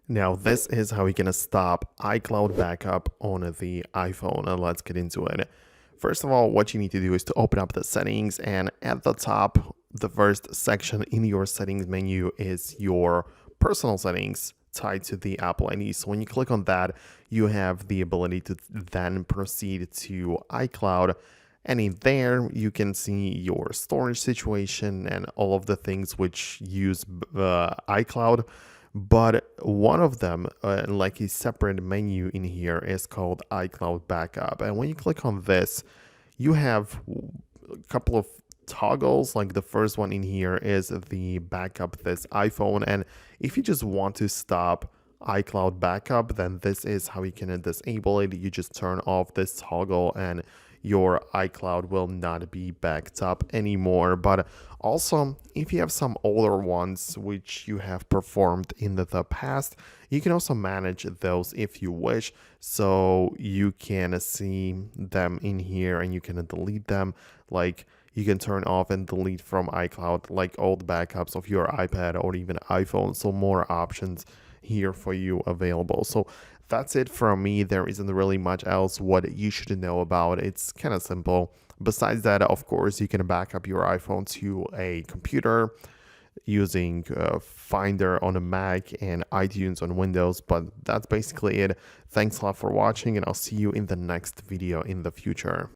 Now, this is how you're gonna stop iCloud backup on the iPhone, and let's get into it. First of all, what you need to do is to open up the settings, and at the top, the first section in your settings menu is your personal settings tied to the Apple ID. So when you click on that, you have the ability to then proceed to iCloud. And in there, you can see your storage situation and all of the things which use iCloud. But one of them, like a separate menu in here, is called iCloud Backup. And when you click on this, you have a couple of toggles. Like the first one in here is the backup this iPhone. And if you just want to stop iCloud backup, then this is how you can disable it. You just turn off this toggle and your iCloud will not be backed up anymore. But also, if you have some older ones which you have performed in the past, you can also manage those if you wish. So you can see them in here and you can delete them. Like you can turn off and delete from iCloud like old backups of your iPad or even iPhone. So more options here for you available. So that's it from me. There isn't really much else what you should know about. It's kind of simple. Besides that, of course, you can back up your iPhone to a computer using Finder on a Mac and iTunes on Windows. But that's basically it. Thanks a lot for watching, and I'll see you in the next video in the future.